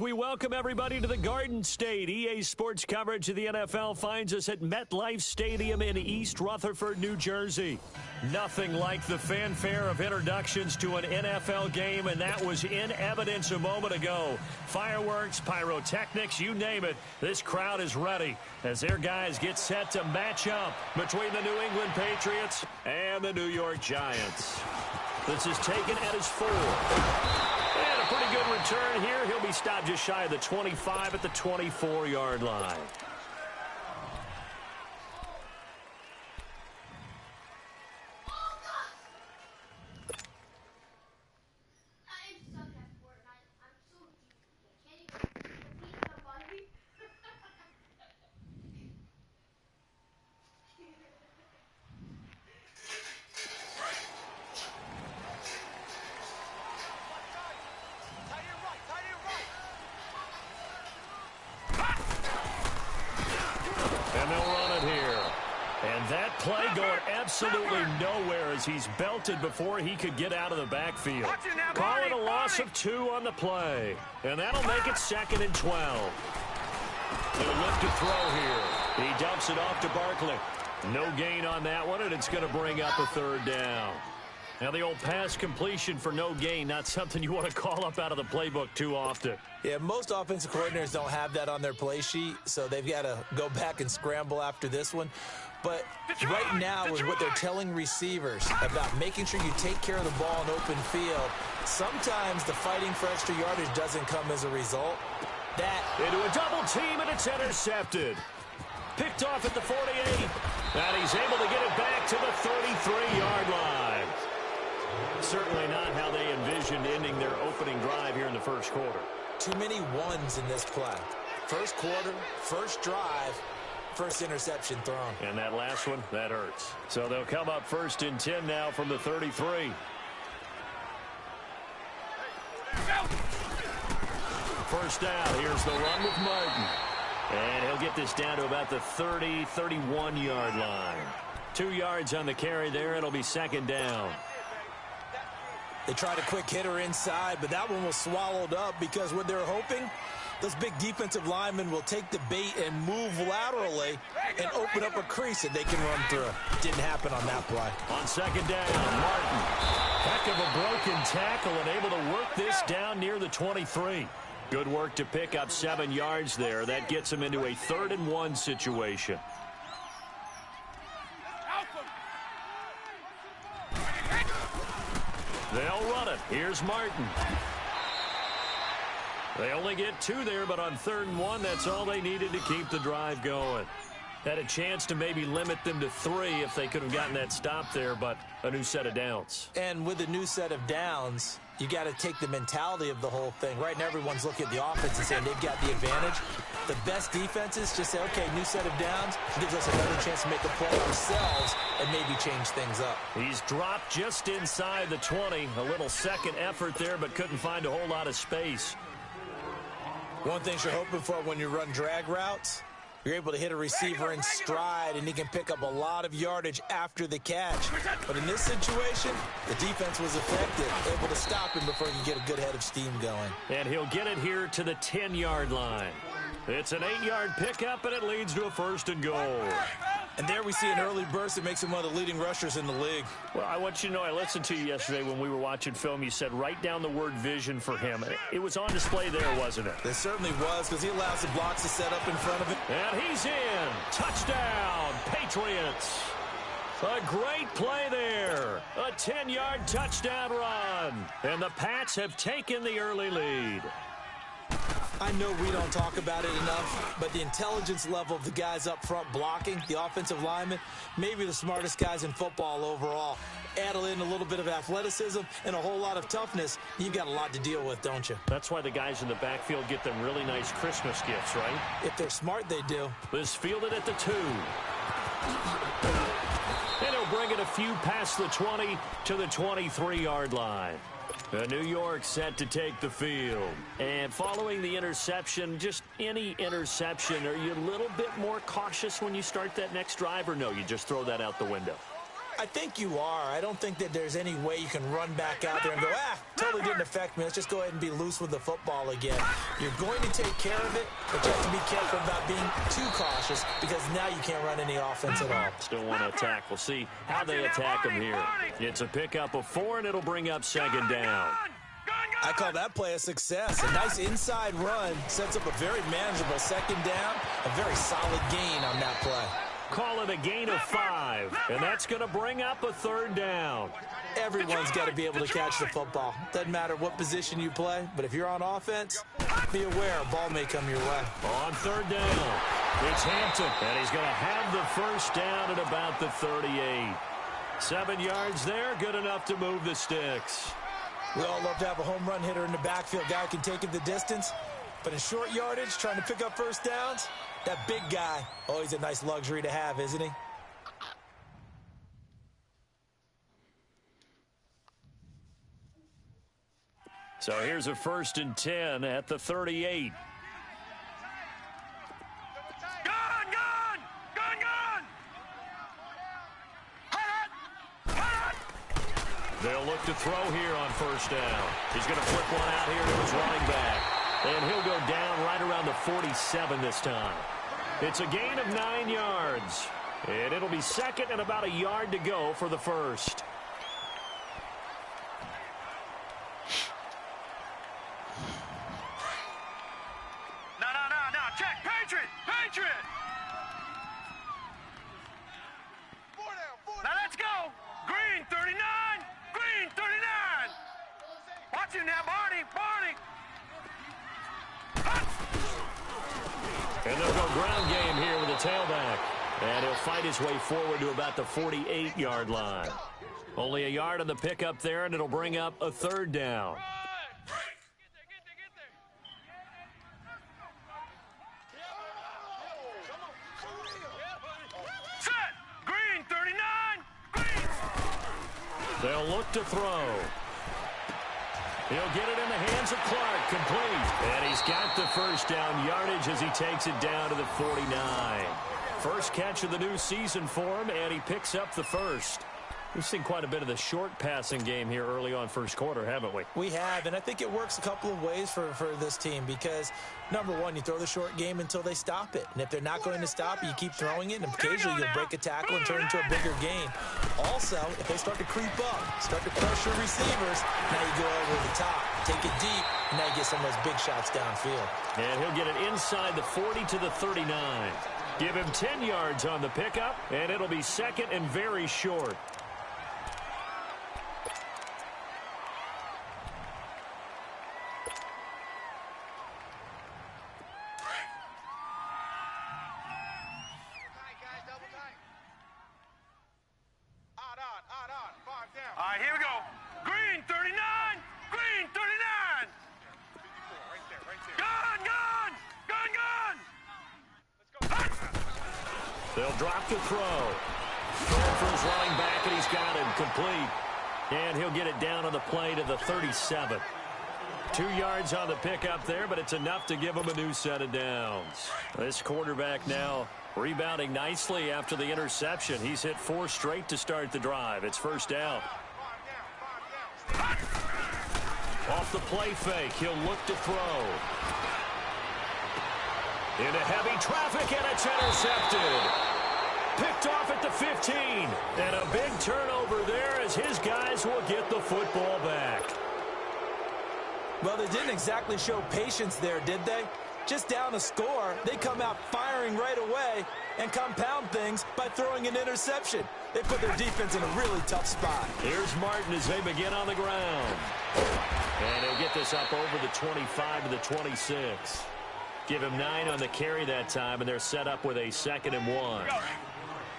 We welcome everybody to the Garden State. EA Sports coverage of the NFL finds us at MetLife Stadium in East Rutherford, New Jersey. Nothing like the fanfare of introductions to an NFL game, and that was in evidence a moment ago. Fireworks, pyrotechnics, you name it. This crowd is ready as their guys get set to match up between the New England Patriots and the New York Giants. This is taken at his 4. And a pretty good return here. He'll be stopped just shy of the 25 at the 24-yard line. Absolutely nowhere as he's belted before he could get out of the backfield. Calling a loss of 2 on the play. And that'll make it 2nd and 12. He'll lift a throw here. He dumps it off to Barkley. No gain on that one, and it's going to bring up a 3rd down. Now the old pass completion for no gain, not something you want to call up out of the playbook too often. Yeah, most offensive coordinators don't have that on their play sheet, so they've got to go back and scramble after this one. But right now is what they're telling receivers about making sure you take care of the ball in open field. Sometimes the fighting for extra yardage doesn't come as a result. That into a double team, and it's intercepted. Picked off at the 48, and he's able to get it back to the 33-yard line. Certainly not how they envisioned ending their opening drive here in the first quarter. Too many ones in this play. First quarter, first drive, first interception thrown. And that last one, that hurts. So they'll come up 1st and 10 now from the 33. First down, here's the run with Martin. And he'll get this down to about the 30, 31-yard line. 2 yards on the carry there. It'll be 2nd down. They tried a quick hitter inside, but that one was swallowed up because what they're hoping, those big defensive linemen will take the bait and move laterally and open up a crease that they can run through. Didn't happen on that play. On 2nd down, Martin. Heck of a broken tackle and able to work this down near the 23. Good work to pick up 7 yards there. That gets him into a 3rd and 1 situation. They'll run it. Here's Martin. They only get 2 there, but on 3rd and 1, that's all they needed to keep the drive going. Had a chance to maybe limit them to 3 if they could have gotten that stop there, but a new set of downs. And with a new set of downs, you got to take the mentality of the whole thing. Right now, everyone's looking at the offense and saying they've got the advantage. The best defenses just say, okay, new set of downs gives us another chance to make a play ourselves and maybe change things up. He's dropped just inside the 20. A little second effort there, but couldn't find a whole lot of space. One thing you're hoping for when you run drag routes, you're able to hit a receiver in stride, and he can pick up a lot of yardage after the catch. But in this situation, the defense was effective, able to stop him before he could get a good head of steam going. And he'll get it here to the 10-yard line. It's an 8-yard pickup, and it leads to a 1st and goal. And there we see an early burst that makes him one of the leading rushers in the league. Well, I want you to know, I listened to you yesterday when we were watching film. You said write down the word vision for him. It was on display there, wasn't it? It certainly was, because he allows the blocks to set up in front of him. And he's in. Touchdown, Patriots. A great play there. A 10-yard touchdown run. And the Pats have taken the early lead. I know we don't talk about it enough, but the intelligence level of the guys up front blocking, the offensive linemen, maybe the smartest guys in football overall. Add in a little bit of athleticism and a whole lot of toughness, you've got a lot to deal with, don't you? That's why the guys in the backfield get them really nice Christmas gifts, right? If they're smart, they do. This fielded at the 2. And he'll bring it a few past the 20 to the 23-yard line. New York set to take the field. And following the interception, just any interception, are you a little bit more cautious when you start that next drive, or no, you just throw that out the window? I think you are. I don't think that there's any way you can run back out there and go, totally didn't affect me. Let's just go ahead and be loose with the football again. You're going to take care of it, but you have to be careful about being too cautious because now you can't run any offense at all. Still want to attack. We'll see how they attack him here. It's a pickup of 4, and it'll bring up second down. I call that play a success. A nice inside run sets up a very manageable second down, a very solid gain on that play. Call it a gain of 5, and that's going to bring up a third down. Everyone's got to be able to catch the football. Doesn't matter what position you play, but if you're on offense, be aware a ball may come your way. On third down, it's Hampton, and he's going to have the first down at about the 38. 7 yards there, good enough to move the sticks. We all love to have a home run hitter in the backfield, guy who can take it the distance. But in short yardage, trying to pick up first downs, that big guy, always a nice luxury to have, isn't he? So here's a 1st and 10 at the 38. They'll look to throw here on first down. He's going to flip one out here to his running back. And he'll go down right around the 47 this time. It's a gain of 9 yards. And it'll be second and about a yard to go for the first. No. Check. Patriot. Now let's go. Green 39. Watch him now, Barney. And they'll go ground game here with the tailback. And he'll fight his way forward to about the 48-yard line. Only a yard on the pickup there, and it'll bring up a third down. Set. Green 39. They'll look to throw. He'll get it in the hands of Clark, complete. And he's got the first down yardage as he takes it down to the 49. First catch of the new season for him, and he picks up the first. We've seen quite a bit of the short passing game here early on first quarter, haven't we? We have, and I think it works a couple of ways for this team because, number one, you throw the short game until they stop it. And if they're not going to stop it, you keep throwing it, and occasionally you'll break a tackle and turn into a bigger gain. Also, if they start to creep up, start to pressure receivers, now you go over the top, take it deep, and now you get some of those big shots downfield. And he'll get it inside the 40 to the 39. Give him 10 yards on the pickup, and it'll be second and very short. All right, here we go. Green 39. Green 39. Gun. Let's go. They'll drop the throw. Going for his running back, and he's got him complete. And he'll get it down on the play to the 37. 2 yards on the pickup there, but it's enough to give him a new set of downs. This quarterback now rebounding nicely after the interception. He's hit 4 straight to start the drive. It's first down. Off the play fake, he'll look to throw. Into heavy traffic, and it's intercepted. Picked off at the 15. And a big turnover there as his guys will get the football back. Well, they didn't exactly show patience there, did they? Just down a score, they come out firing right away and compound things by throwing an interception. They put their defense in a really tough spot. Here's Martin as they begin on the ground. And he'll get this up over the 25 to the 26. Give him 9 on the carry that time, and they're set up with a 2nd and 1.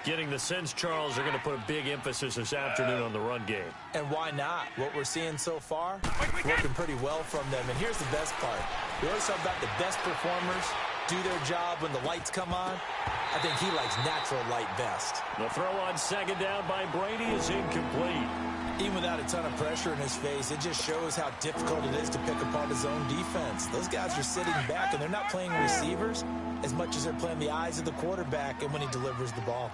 Getting the sense, Charles, are going to put a big emphasis this afternoon on the run game. And why not? What we're seeing so far, working pretty well from them. And here's the best part. We always talk about the best performers do their job when the lights come on. I think he likes natural light best. The throw on 2nd down by Brady is incomplete. Even without a ton of pressure in his face, it just shows how difficult it is to pick apart his own defense. Those guys are sitting back, and they're not playing receivers as much as they're playing the eyes of the quarterback and when he delivers the ball.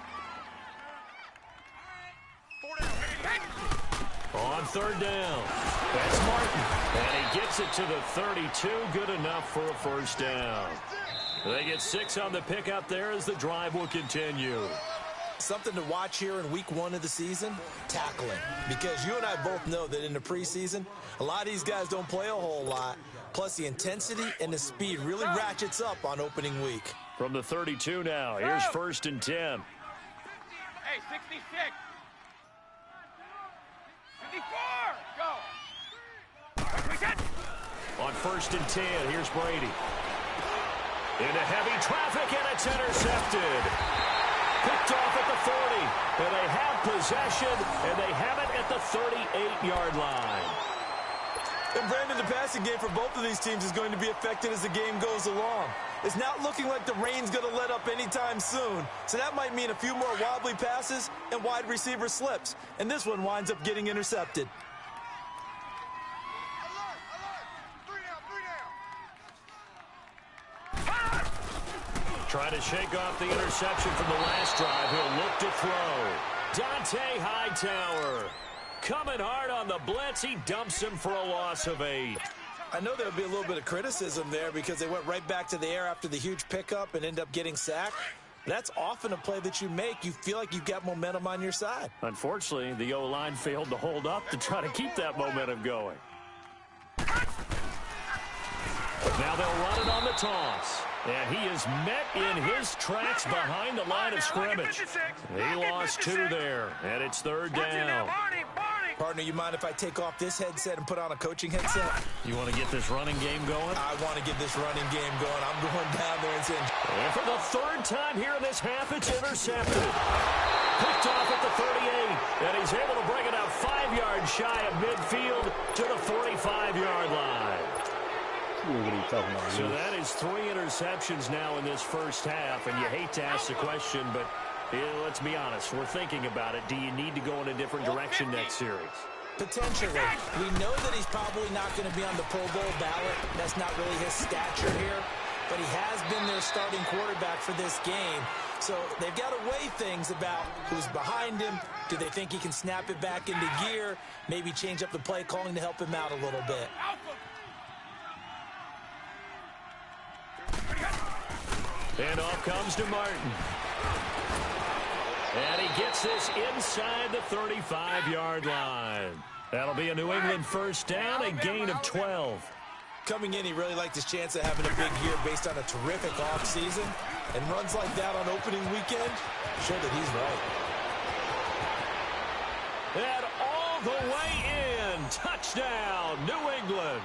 on third down. That's Martin. And he gets it to the 32. Good enough for a first down. They get 6 on the pickup there as the drive will continue. Something to watch here in week 1 of the season, tackling. Because you and I both know that in the preseason, a lot of these guys don't play a whole lot. Plus, the intensity and the speed really ratchets up on opening week. From the 32 now, here's 1st and 10. Hey, 66. 54. Go. On 1st and 10, here's Brady. Into heavy traffic, and it's intercepted. Picked off at the 40. And they have possession, and they have it at the 38-yard line. And Brandon, the passing game for both of these teams is going to be affected as the game goes along. It's not looking like the rain's going to let up anytime soon. So that might mean a few more wobbly passes and wide receiver slips. And this one winds up getting intercepted. Trying to shake off the interception from the last drive. He'll look to throw. Dante Hightower coming hard on the blitz. He dumps him for a loss of 8. I know there'll be a little bit of criticism there because they went right back to the air after the huge pickup and end up getting sacked. That's often a play that you make. You feel like you've got momentum on your side. Unfortunately, the O-line failed to hold up to try to keep that momentum going. Now they'll run it on the toss. And he is met in his tracks behind the line of scrimmage. He lost 2 there, and it's 3rd down. Partner, you mind if I take off this headset and put on a coaching headset? You want to get this running game going? I want to get this running game going. I'm going down there and saying... And for the 3rd time here in this half, it's intercepted. Picked off at the 38, and he's able to bring it out 5 yards shy of midfield to the 45-yard line. What are you talking about? So that is 3 interceptions now in this first half, and you hate to ask the question, but let's be honest. We're thinking about it. Do you need to go in a different direction next series? Potentially. We know that he's probably not going to be on the Pro Bowl ballot. That's not really his stature here, but he has been their starting quarterback for this game. So they've got to weigh things about who's behind him. Do they think he can snap it back into gear? Maybe change up the play calling to help him out a little bit. And off comes to Martin. And he gets this inside the 35-yard line. That'll be a New England first down, a gain of 12. Coming in, he really liked his chance of having a big year based on a terrific offseason. And runs like that on opening weekend show that he's right. And all the way in. Touchdown, New England.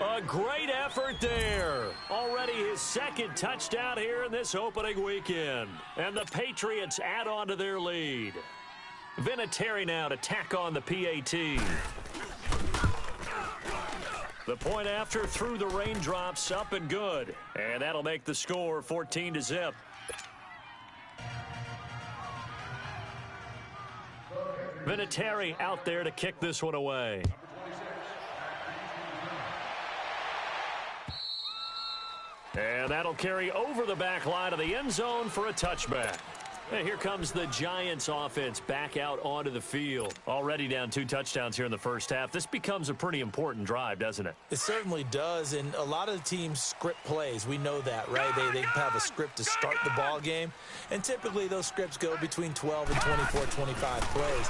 A great effort there. Already his 2nd touchdown here in this opening weekend. And the Patriots add on to their lead. Vinatieri now to tack on the PAT. The point after through the raindrops, up and good. And that'll make the score 14-0. Vinatieri out there to kick this one away. And that'll carry over the back line of the end zone for a touchback. And here comes the Giants offense back out onto the field. Already down 2 touchdowns here in the first half. This becomes a pretty important drive, doesn't it? It certainly does, and a lot of the teams script plays. We know that, right? They have a script to start the ball game, and typically those scripts go between 12 and 24, 25 plays.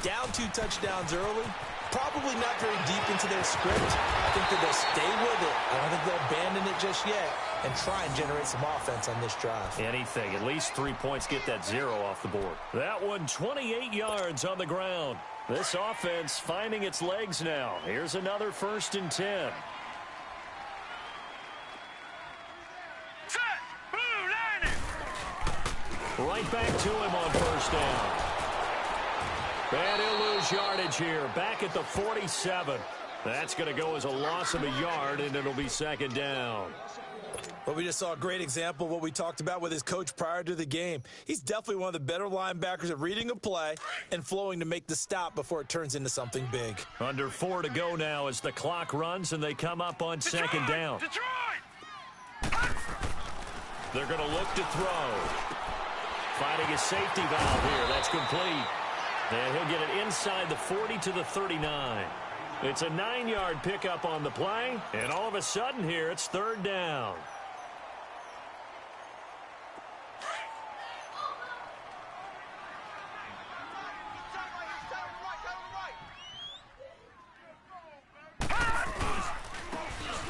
Down 2 touchdowns early, probably not very deep into their script. I think that they'll stay with it. I don't think they'll abandon it just yet and try and generate some offense on this drive. Anything. At least 3 points, get that 0 off the board. That one 28 yards on the ground. This offense finding its legs now. Here's another 1st and 10. Set. Blue landing. Right back to him on 1st down. And he'll lose yardage here. Back at the 47. That's going to go as a loss of a yard, and it'll be 2nd down. Well, we just saw a great example of what we talked about with his coach prior to the game. He's definitely one of the better linebackers at reading a play and flowing to make the stop before it turns into something big. Under 4 to go now as the clock runs, and they come up on 2nd down. Detroit! They're going to look to throw. Finding a safety valve here. That's complete. And he'll get it inside the 40 to the 39. It's a 9-yard pickup on the play, and all of a sudden here it's third down.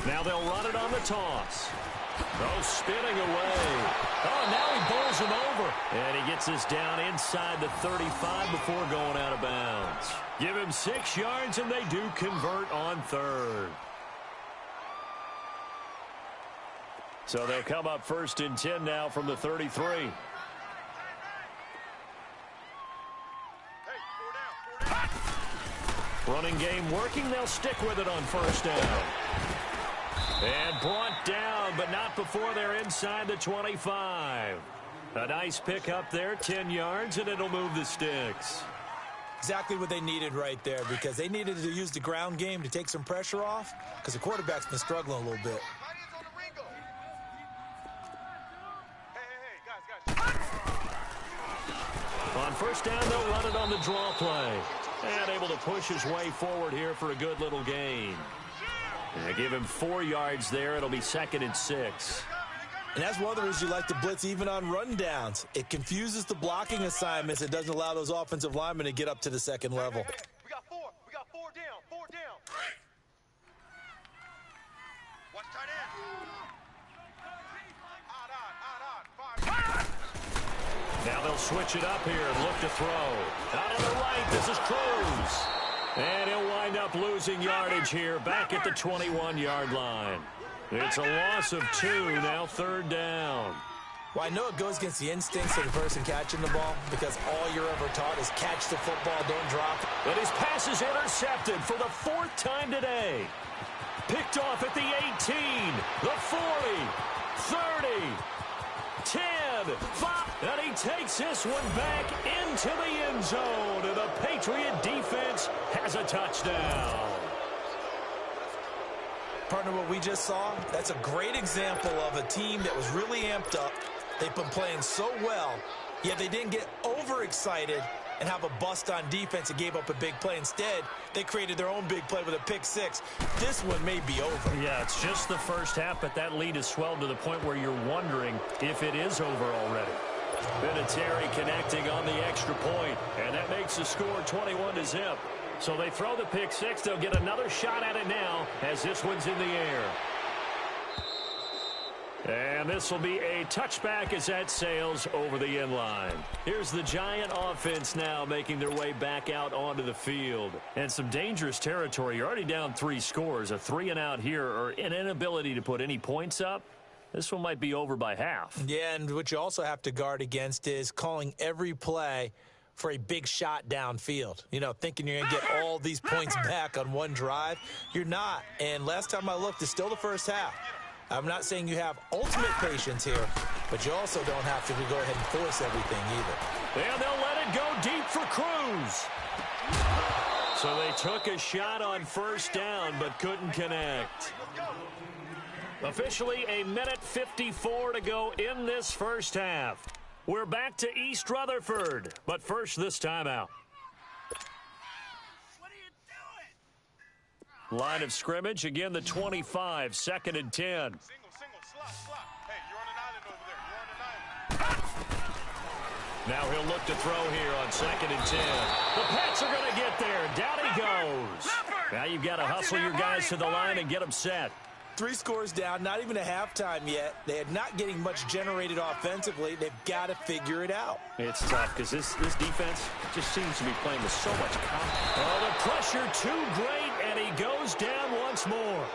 Now they'll run it on the toss. Oh, spinning away. Oh, now he bowls him over. And he gets this down inside the 35 before going out of bounds. Give him 6 yards, and they do convert on third. So they'll come up 1st and 10 now from the 33. Running game working. They'll stick with it on 1st down. And brought down, but not before they're inside the 25. A nice pickup there, 10 yards, and it'll move the sticks. Exactly what they needed right there, because they needed to use the ground game to take some pressure off, because the quarterback's been struggling a little bit. On 1st down, they'll run it on the draw play. And able to push his way forward here for a good little gain. And give him 4 yards there. It'll be 2nd and 6. And that's one of the reasons you like to blitz even on rundowns. It confuses the blocking assignments. It doesn't allow those offensive linemen to get up to the second level. We got 4. We got 4 down. 4 down. Watch tight end. Now they'll switch it up here and look to throw. Out on the right, this is Cruz. And he'll wind up losing yardage here back at the 21-yard line. It's a loss of 2, now 3rd down. Well, I know it goes against the instincts of the person catching the ball, because all you're ever taught is catch the football, don't drop it. But his pass is intercepted for the 4th time today. Picked off at the 18, the 40, 30, 10, 5, and he takes this one back into the end zone, and the Patriot defense has a touchdown. Partner, what we just saw, that's a great example of a team that was really amped up. They've been playing so well, yet they didn't get overexcited and have a bust on defense and gave up a big play. Instead, they created their own big play with a pick-6. This one may be over. Yeah, it's just the first half, but that lead has swelled to the point where you're wondering if it is over already. Vinatieri connecting on the extra point, and that makes the score 21-0. So they throw the pick-6. They'll get another shot at it now as this one's in the air. And this will be a touchback as that sails over the end line. Here's the Giant offense now making their way back out onto the field. And some dangerous territory. You're already down 3 scores. A 3-and-out here, or an inability to put any points up. This one might be over by half. Yeah, and what you also have to guard against is calling every play for a big shot downfield. You know, thinking you're going to get all these points back on one drive. You're not. And last time I looked, it's still the first half. I'm not saying you have ultimate patience here, but you also don't have to go ahead and force everything either. And they'll let it go deep for Cruz. So they took a shot on 1st down, but couldn't connect. Officially a minute 54 to go in this first half. We're back to East Rutherford, but first this timeout. Line of scrimmage, again the 25, 2nd and 10. Single, slot. Hey, you're on an island over there. You're on an island. Now he'll look to throw here on 2nd and 10. The Pats are going to get there. Down he goes. Now you've got to hustle your guys to the line and get them set. 3 scores down, not even a halftime yet. They are not getting much generated offensively. They've got to figure it out. It's tough because this defense just seems to be playing with so much confidence. Oh, the pressure too great, and he goes down once more.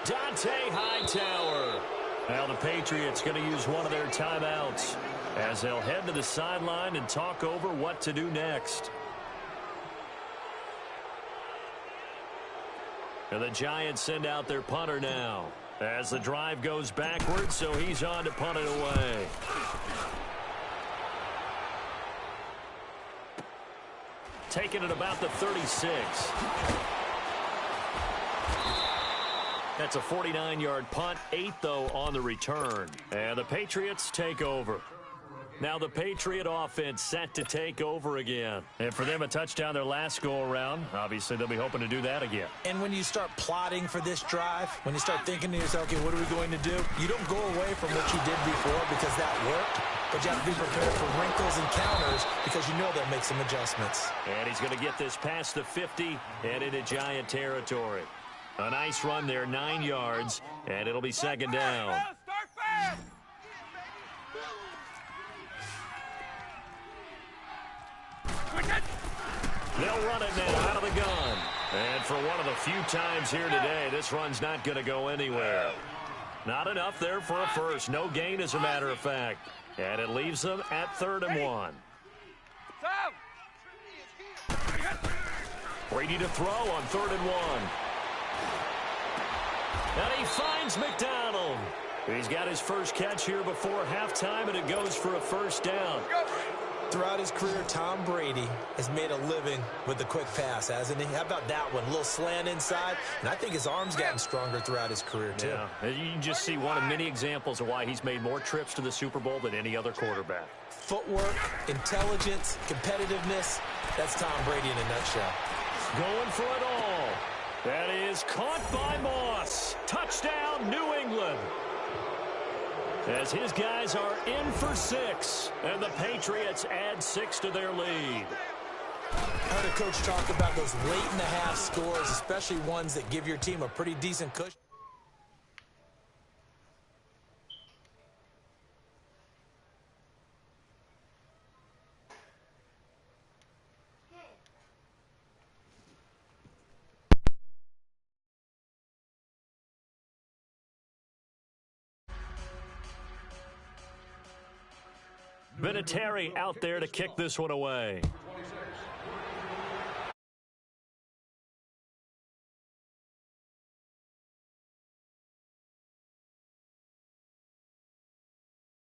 Dante Hightower. Now the Patriots going to use one of their timeouts as they'll head to the sideline and talk over what to do next. And the Giants send out their punter now as the drive goes backwards, so he's on to punt it away. Taking it about the 36. That's a 49-yard punt, 8 though on the return. And the Patriots take over. Now the Patriot offense set to take over again. And for them, a touchdown their last go-around. Obviously, they'll be hoping to do that again. And when you start plotting for this drive, when you start thinking to yourself, okay, what are we going to do? You don't go away from what you did before because that worked, but you have to be prepared for wrinkles and counters because you know they'll make some adjustments. And he's going to get this past the 50 and into Giant territory. A nice run there, 9 yards, and it'll be second down. Start fast! They'll run it now out of the gun. And for one of the few times here today, this run's not going to go anywhere. Not enough there for a first. No gain, as a matter of fact. And it leaves them at 3rd and 1. Brady to throw on 3rd and 1. And he finds McDonald. He's got his first catch here before halftime, and it goes for a first down. Throughout his career, Tom Brady has made a living with the quick pass, hasn't he? How about that one? A little slant inside, and I think his arm's gotten stronger throughout his career, too. Yeah, you can just see one of many examples of why he's made more trips to the Super Bowl than any other quarterback. Footwork, intelligence, competitiveness, that's Tom Brady in a nutshell. Going for it all. That is caught by Moss. Touchdown, New England. As his guys are in for 6, and the Patriots add 6 to their lead. I heard a coach talk about those late-in-the-half scores, especially ones that give your team a pretty decent cushion. Vinatieri out there to kick this one away.